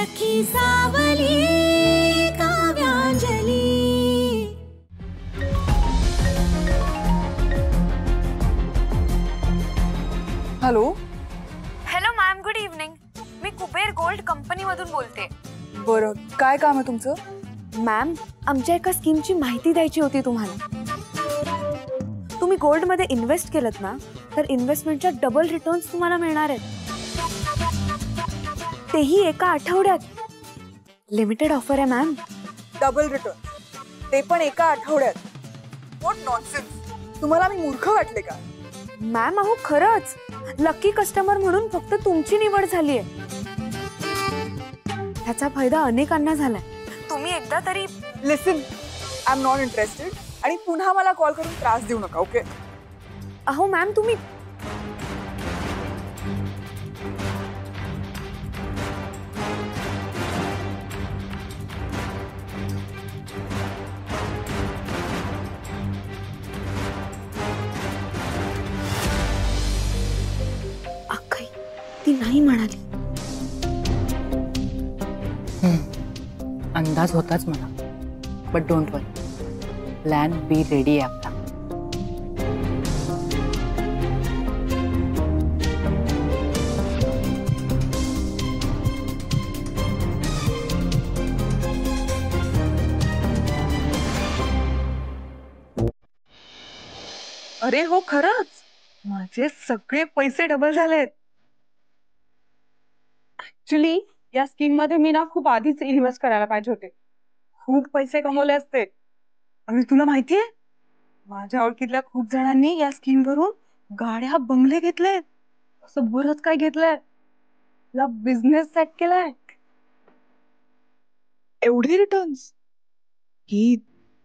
सखी Savali Kavyanjali. Hello hello ma'am, good evening. मी Kuber gold company मधून बोलते। बरं, काय काम आहे तुमचं? मॅम, आमच्या एका स्कीमची माहिती द्यायची होती तुम्हाला। तुम्ही गोल्ड मध्ये इन्व्हेस्ट केलत ना, तर इन्व्हेस्टमेंटच्या डबल रिटर्न्स तुम्हाला मिळणार आहेत, तेही एका आठवड्यात। लिमिटेड ऑफर आहे मॅम। डबल रिटर्न, ते पण एका आठवड्यात? व्हॉट नॉनसेन्स, तुम्हाला मी मूर्ख वाटले का? मॅम अहो खरंच, लकी कस्टमर म्हणून फक्त तुमची निवड झालीये। ह्याचा फायदा अनेकांना झालाय, तुम्ही एकदा तरी। लिसन, आय एम नॉट इंटरेस्टेड आणि पुन्हा मला कॉल करून त्रास देऊ नका, ओके? अहो मॅम तुम्ही अक्काई ती नाही म्हणाली। अंदाज होताच मला, but don't worry, plan be ready आहे आपला। अरे हो, खरंच माझे सगळे पैसे डबल झालेत। ऍक्च्युली या स्कीम मध्ये मी ना खूप आधीच इन्व्हेस्ट करायला पाहिजे होते, खूप पैसे कमवले असते। आणि तुला माहितीये, माझ्या ओळखीतल्या खूप जणांनी या स्कीम वरून गाड्या बंगले घेतलेत, असं बरंच काय घेतलंय, बिझनेस सेट केलाय। एवढे रिटर्न्स, ही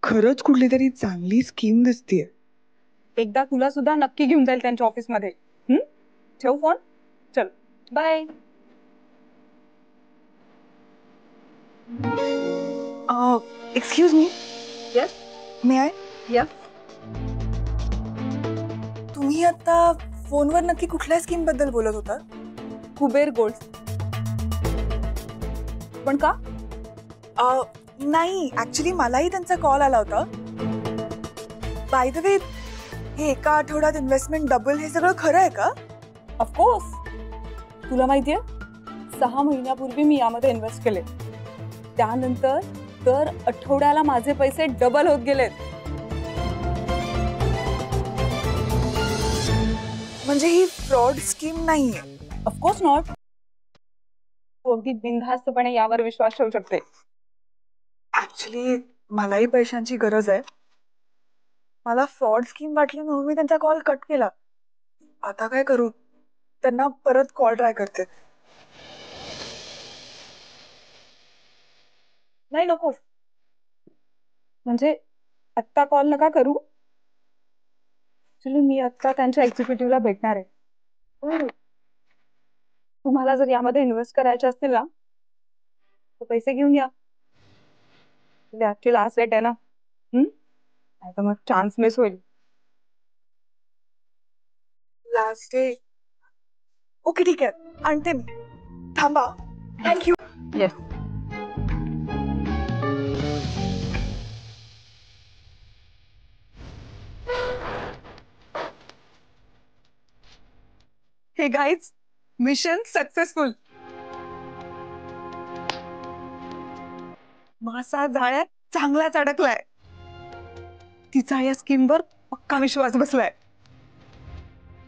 खरंच कुठली तरी चांगली स्कीम दिसतीये। एकदा तुला सुद्धा नक्की घेऊन जाईल त्यांच्या ऑफिस मध्ये। ठेव फोन, चल bye. Excuse me. Yes, may I? या। तुम्ही आता फोनवर नक्की कुठल्या स्कीम बद्दल बोलत होता? कुबेर गोल्ड। पण का? नाही, ऍक्च्युली मलाही त्यांचा कॉल आला होता। बाय द वे, हे एका आठवड्यात इन्व्हेस्टमेंट डबल हे सगळं खरं आहे का? ऑफकोर्स, तुला माहितीये 6 महिन्यापूर्वी मी यामध्ये इन्व्हेस्ट केले, त्यानंतर दर आठवड्याला माझे पैसे डबल होत गेलेत। म्हणजे ही फ्रॉड स्कीम नाहीये? ऑफकोर्स नॉट, कोणती बिनधास्तपणे यावर विश्वास ठेवू शकते। ऍक्च्युली मलाही पैशांची गरज आहे, मला फ्रॉड स्कीम वाटली म्हणून मी त्यांचा कॉल कट केला। आता काय करू, त्यांना परत कॉल ट्राय करते। नाही नको, म्हणजे आत्ता कॉल नका करू। ऍक्च्युली मी आता त्यांच्या एक्झिक्युटिव्हला भेटणार आहे। तुम्हाला जर यामध्ये इन्व्हेस्ट करायचे असतील ना, तर पैसे घेऊन या। ऍक्च्युली लास्ट डेट आहे ना, नाही तर मग चान्स मिस होईल। Last day? ओके ठीक आहे, आणते मी, थांबा। थँक्यू। येस। हे गाईज, मिशन सक्सेसफुल। मासा जाळ्यात चांगलाच अडकलाय। तिचा या स्कीमवर पक्का विश्वास बसलाय।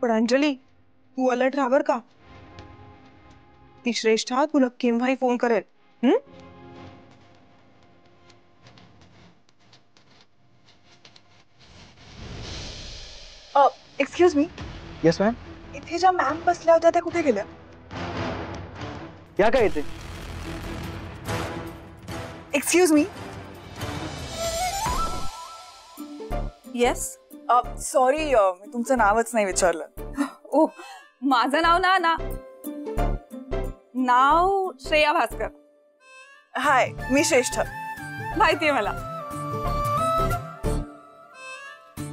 पण अंजली, तू अलर्ट राहा बर का, ती श्रेष्ठा तुला केव्हाही फोन करेल। Excuse me. Yes ma'am. इथे ज्या मॅम बसल्या होत्या त्या कुठे गेल्या? क्या काय ते? Excuse me. येस, सॉरी, मी तुमचं नावच नाही विचारलं। ओ, माझं नाव नाव श्रेया भास्कर। हाय, मी श्रेष्ठ, माहितीये मला।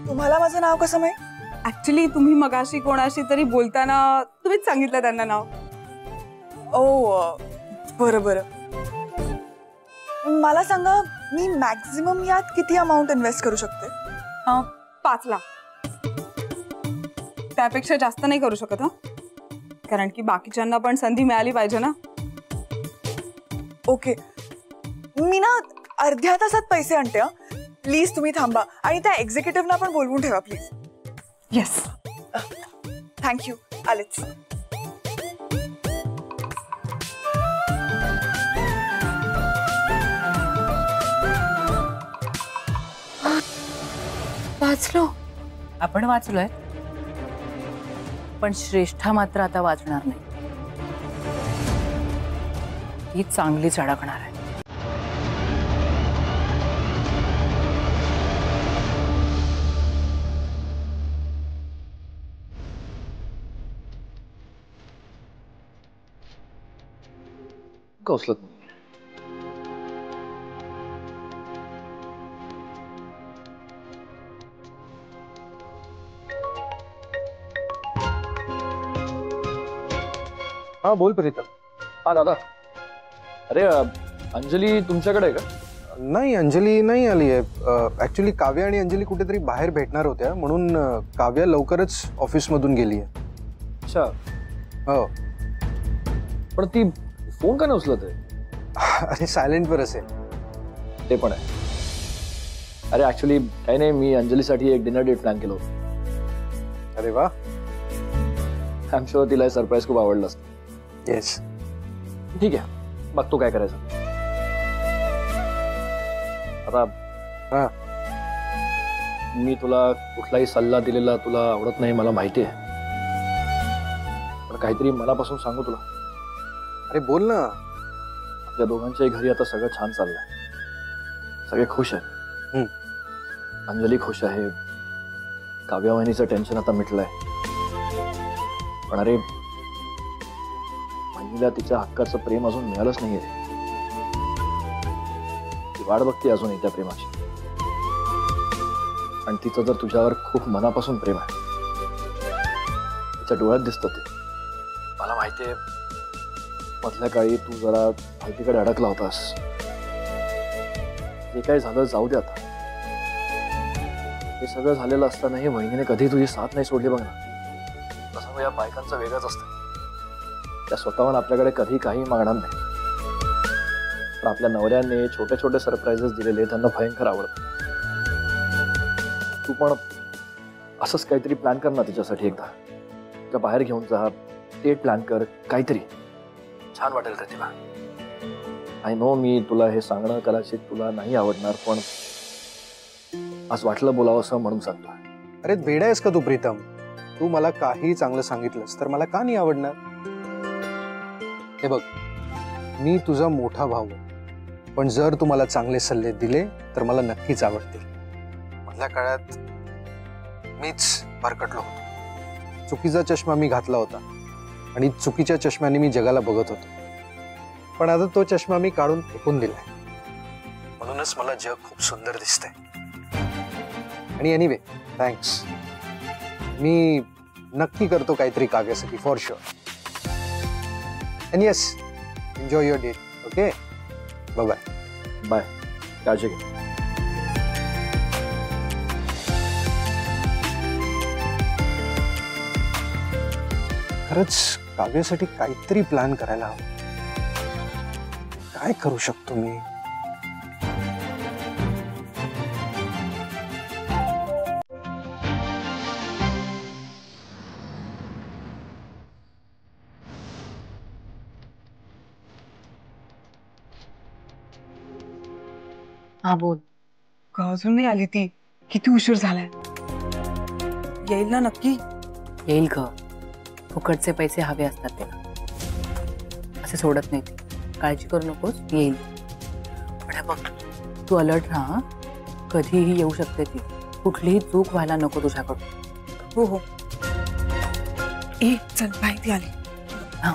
तुम्हाला माझं नाव कसं माहित? ऍक्च्युली तुम्ही मगाशी कोणाशी तरी बोलताना तुम्हीच सांगितलं त्यांना नाव। ओ बरं बरं, मला सांगा, मी मॅक्झिमम यात किती अमाऊंट इन्व्हेस्ट करू शकते? 5 लाख. त्यापेक्षा जास्त नाही करू शकत. कारण की बाकीच्यांना पण संधी मिळाली पाहिजे ना. ओके, मी ना अर्ध्या तासात पैसे आणते. प्लीज तुम्ही थांबा आणि त्या एक्झिक्युटिव्हला पण बोलवून ठेवा प्लीज. येस. थँक्यू. आलेच. वाचलो. आपण वाचलोय, पण श्रेष्ठा मात्र आता वाचणार नाही. ही चांगलीच अडकणार आहे. का उचलत नाही? हा बोल प्रीतम. हा दादा. अरे अंजली तुमच्याकडे आहे का? नाही, अंजली नाही आली आहे. ॲक्च्युली काव्या आणि अंजली कुठेतरी बाहेर भेटणार होत्या, म्हणून काव्या लवकरच ऑफिसमधून गेली आहे. अच्छा. हो. पण ती फोन का नाही उचलत आहे? अरे सायलेंटवर असेल. ते पण आहे. अरे ऍक्च्युली काही नाही, मी अंजलीसाठी एक डिनर डेट प्लॅन केलं होतं. अरे वा. आय एम शुअर तिला सरप्राईज खूप आवडलं असतं. येस. ठीक आहे, बघतो काय करायचं आता. हा. मी तुला कुठलाही सल्ला दिलेला तुला आवडत नाही मला माहिती आहे, पण काहीतरी मनापासून सांगू तुला. अरे बोल ना. आपल्या दोघांच्याही घरी आता सगळं छान चाललंय. सगळे खुश आहेत. अंजली खुश आहे. काव्या वहिनीचं टेन्शन आता मिटलंय. पण अरे वहिनीला तिच्या हक्काचं प्रेम अजून मिळालंच नाहीये. ती वाट बघते अजूनही त्या प्रेमाची. आणि तिचं जर तुझ्यावर खूप मनापासून प्रेम आहे, तिच्या डोळ्यात दिसतं ते. मला माहितीये मधल्या काळी तू जरा हल्लीकडे अडकला होतास. जे काही झालं जाऊ दे आता. हे सगळं झालेलं असतानाही वहिनीने कधी तुझी साथ नाही सोडली बघ ना. तसं या बायकांचं वेगळंच असतं. त्या स्वतःहून आपल्याकडे कधी काही मागणार नाही, पण आपल्या नवऱ्याने छोटे छोटे सरप्राइजेस दिलेले त्यांना भयंकर आवडतं. तू पण असंच काहीतरी प्लॅन कर ना तिच्यासाठी. एकदा तिला बाहेर घेऊन जा, डेट प्लॅन कर, काहीतरी छान वाटेल रे तिला. आय नो मी तुला हे सांगणं कदाचित तुला नाही आवडणार, पण आज वाटलं बोलावं असं म्हणून सांगतो. अरे वेडा आहेस का तू प्रीतम? तू मला काही चांगलं सांगितलंस तर मला का नाही आवडणार? हे बघ, मी तुझा मोठा भाऊ आहे, पण जर तू मला चांगले सल्ले दिले तर मला नक्कीच आवडतील. मधल्या काळात मीच भरकटलो होतो. चुकीचा चष्मा मी घातला होता आणि चुकीच्या चष्म्याने मी जगाला बघत होतो. पण आता तो चष्मा मी काढून फेकून दिलाय. म्हणूनच मला जग खूप सुंदर दिसतंय. आणि एनिवे थँक्स. मी नक्की करतो काहीतरी काव्यासाठी for sure. And yes, enjoy your date. Okay? Bye bye. Bye. काळजी घे. खरंच काव्यासाठी काहीतरी प्लॅन करायला हवं. काय करू शकतो मी? हा बोल. का अजून नाही आली ती? किती उशीर झालाय. येईल ना नक्की? येईल ग. फुकटचे पैसे हवे असतात त्याला. असे सोडत नाही. काळजी करू नकोस, येईल. पण हे बघ, तू अलर्ट राहा. कधीही येऊ शकते ती. कुठलीही चूक व्हायला नको तुझ्याकडून. हो हो. ए चल, माहिती आली. हा.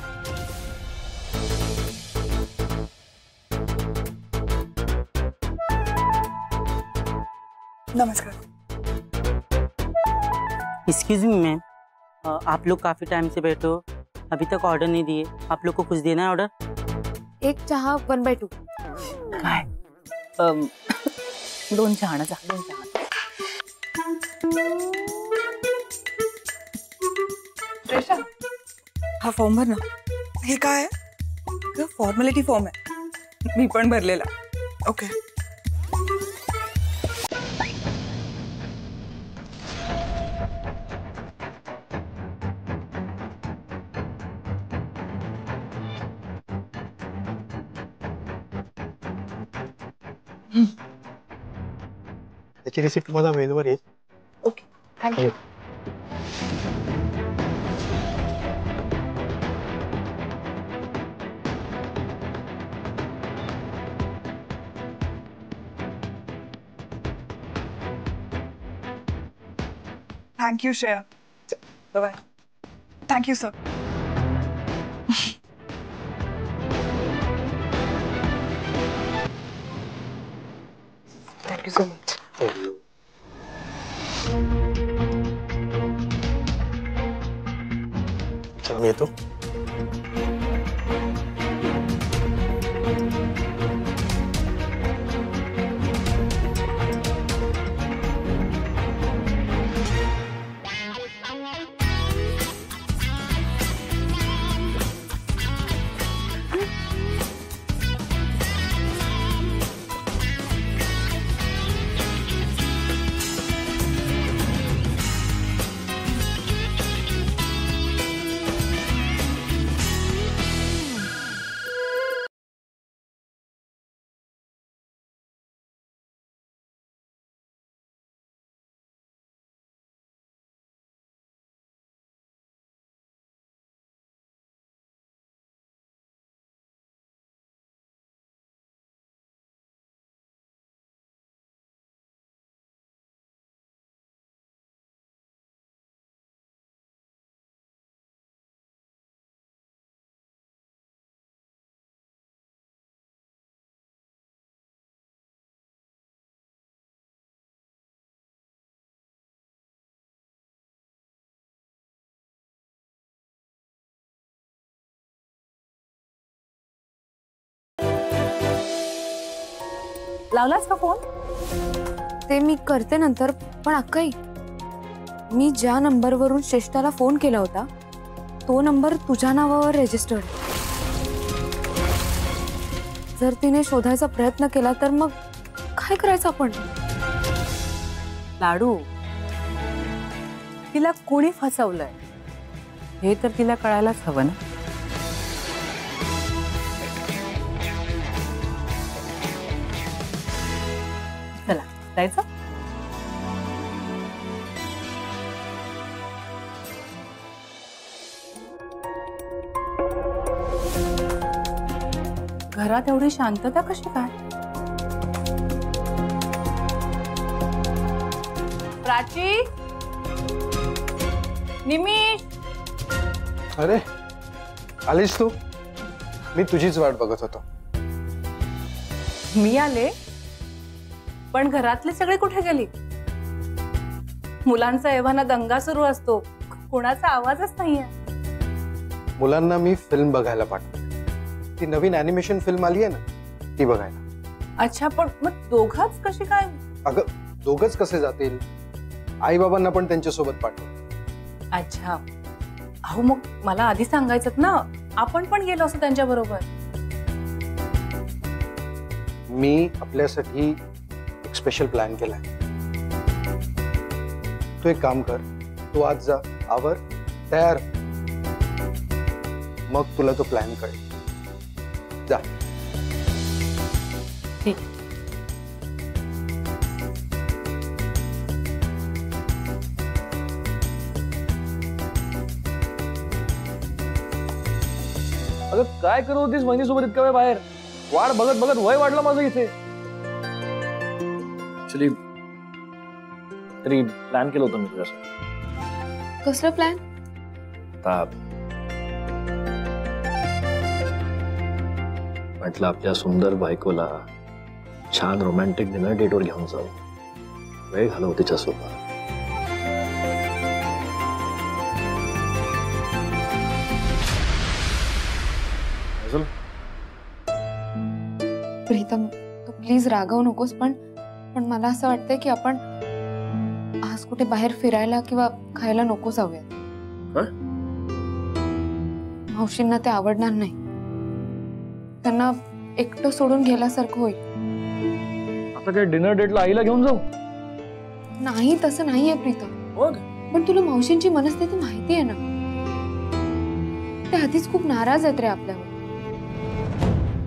नमस्कार. एक्सक्यूज मी मैम, आप लोग काफ़ी टाइम से बैठे हो, अभी तक ऑर्डर नहीं दिए. आप लोग को कुछ देना है ऑर्डर? एक चहा 1/2. काय 2 चहा आणा जा, 2 चहा. श्रेषा, हा फॉर्म भर ना. हे काय आहे? फॉर्मॅलिटी फॉर्म आहे, मी पण भरलेला. ओके. त्याची रिसिप्ट मला मेलवर येईल. Okay, thank you. Thank you Shreya. Bye. Thank you sir. Thank you so much. चला मी येतो. लावलास का फोन? ते मी करते नंतर. पण अक्काई, मी ज्या नंबरवरून श्रेष्ठाला फोन केला होता तो नंबर तुझ्या नावावर रजिस्टर्ड. जर तिने शोधायचा प्रयत्न केला तर मग काय करायचं आपण? लाडू, तिला कोणी फसवलंय हे तर तिला कळायलाच हवं ना. चला जायचं. घरात एवढी शांतता कशी काय? प्राची, निमिष. अरे आलीस तू? मी तुझीच वाट बघत होतो. मी आले, पण घरातले सगळे कुठे गेली? मुलांचा एव्हाना दंगा सुरू असतो, कोणाचा आवाजच नाहीये. मुलांना मी फिल्म बघायला पाठवते. ती नवीन ॲनिमेशन फिल्म आली आहे ना, ती बघायला. अच्छा, पण मग दोघाच कशी काय? अगं दोघच कसे जातील? आई बाबांना पण त्यांच्यासोबत पाठव. अच्छा, अहो मग मला आधी सांगायचं ना, आपण पण गेलो असतो त्यांच्या बरोबर. मी आपल्यासाठी एक स्पेशल प्लॅन केलाय. तू एक काम कर, तू आज जा, आवर, तयार, मग तुला तो प्लॅन कळेल. जा. ठीक. अगं काय करत होतीस वहिनीसोबत इतका वेळ बाहेर? वाट बघत बघत वय वाढलं माझं इथे. ऍक्च्युली तरी प्लॅन केलं होतं मी तुझ्यासाठी. कसलं प्लॅन? आता म्हटलं आपल्या सुंदर बायकोला छान रोमॅन्टिक डिनर डेटवर घेऊन जाऊ, वेळ घालव तिच्यासोबत. प्रीतम, तू प्लीज रागवू नकोस, पण मला असं वाटतंय की आपण आज कुठे बाहेर फिरायला किंवा खायला नको जाऊयात. मावशींना ते आवडणार नाही. त्यांना एकटं सोडून गेल्यासारखं होईल. आता काय डिनर डेटला आईला घेऊन जाऊ? नाही, तसं नाहीये प्रीतम. पण तुला मावशींची मनस्थिती माहिती आहे ना. ते आधीच खूप नाराज आहेत रे आपल्यावर.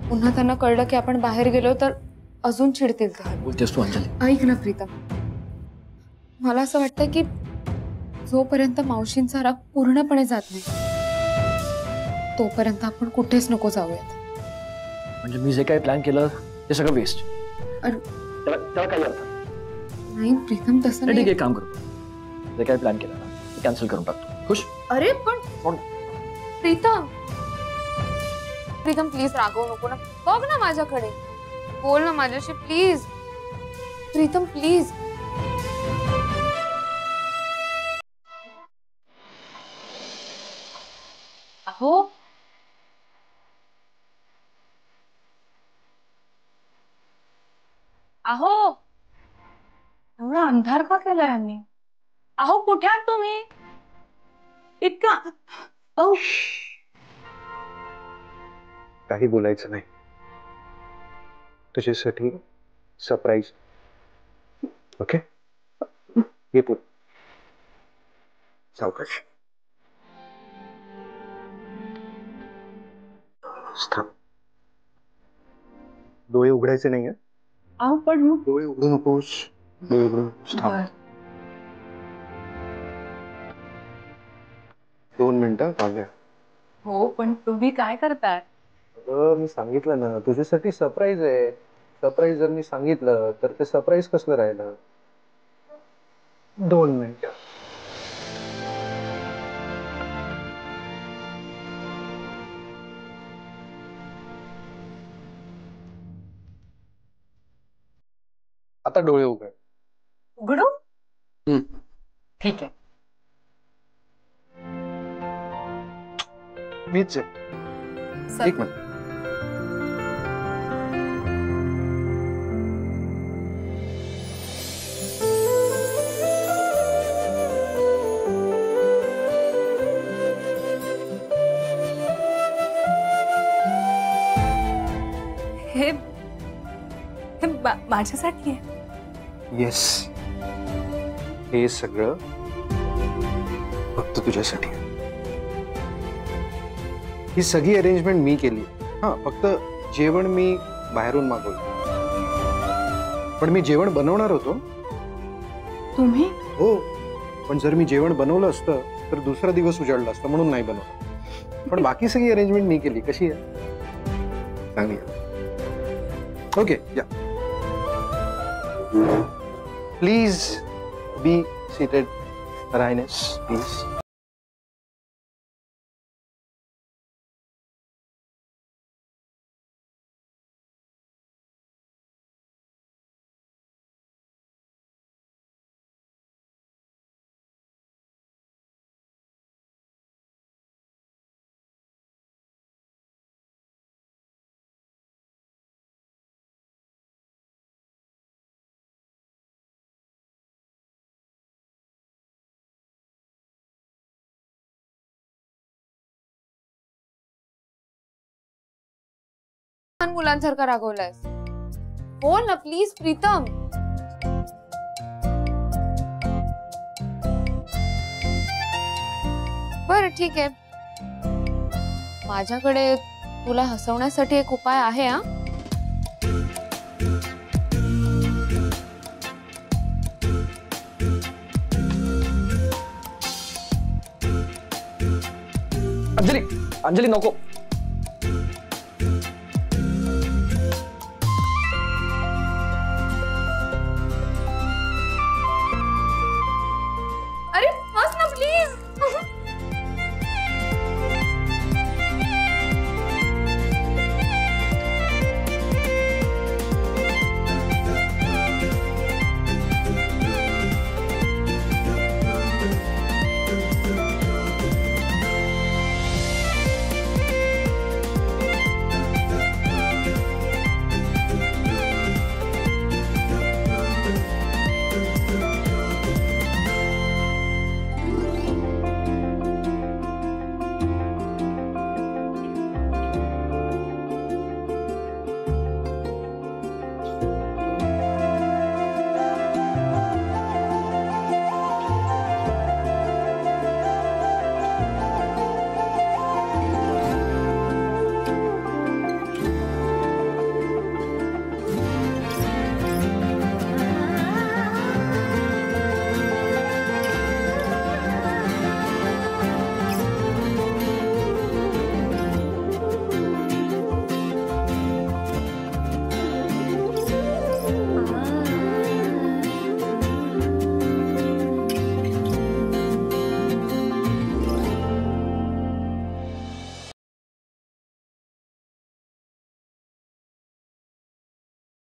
पुन्हा त्यांना कळलं की आपण बाहेर गेलो तर अजून चिडतील. बोलतेस तू अंजली? ऐक ना प्रीतम, मला असं वाटतं की जोपर्यंत मावशींचा राग पूर्णपणे जात नाही तोपर्यंत आपण कुठेच नको जाऊयात. म्हणजे मी जे काही प्लॅन केलं ते सगळं वेस्ट. अरे त्याला काय अर्थ नाही प्रीतम, तसं ठीक नाही. आहे, काम करतो. जे काही प्लॅन केलं ना कॅन्सल करून टाकतो. खुश? अरे पण प्रीतम प्लीज रागवू नको ना. बघ ना माझ्याकडे, बोल ना माझ्याशी प्लीज. प्रीतम प्लीज. अहो अहो एवढा अंधार का केला यांनी? अहो कुठे आहात तुम्ही? इतका अहो काही बोलायचं नाही. तुझ्यासाठी सरप्राईज. ओके, ये पुढे. सावकाश. थांब. डोळे उघडायचे नाहीये. अहो पण मग डोळे उघडू नकोस. डोळे उघडू नकोस. थांब. 2 मिनिटं थांब. हो, पण तुम्ही काय करताय? मी सांगितलं ना तुझ्यासाठी सरप्राईज आहे. सरप्राईज जर मी सांगितलं तर ते सरप्राईज कसलं राहिलं. 2 मिनिटं. आता डोळे उघड. उघडू? ठीक आहे. मीच आहे. एक मिनिट. हे माझ्यासाठी आहे. येस, हे सगळं फक्त तुझ्यासाठी आहे. ही सगळी अरेंजमेंट मी केली. हा, फक्त जेवण मी बाहेरून मागवलं. पण मी जेवण बनवणार होतो. तुम्ही? हो, पण जर मी जेवण बनवलं असतं तर दुसरा दिवस उजाडला असता म्हणून नाही बनवलं. पण बाकी सगळी अरेंजमेंट मी केली. कशी आहे? चांगली आहे. ओके, या. Please be seated. रायनेस प्लीज. मुलांसारखा रागवलायस. बोल ना प्लीज प्रीतम. बरं ठीक आहे, माझ्याकडे तुला हसवण्यासाठी एक उपाय आहे. हा, अंजली अंजली नको.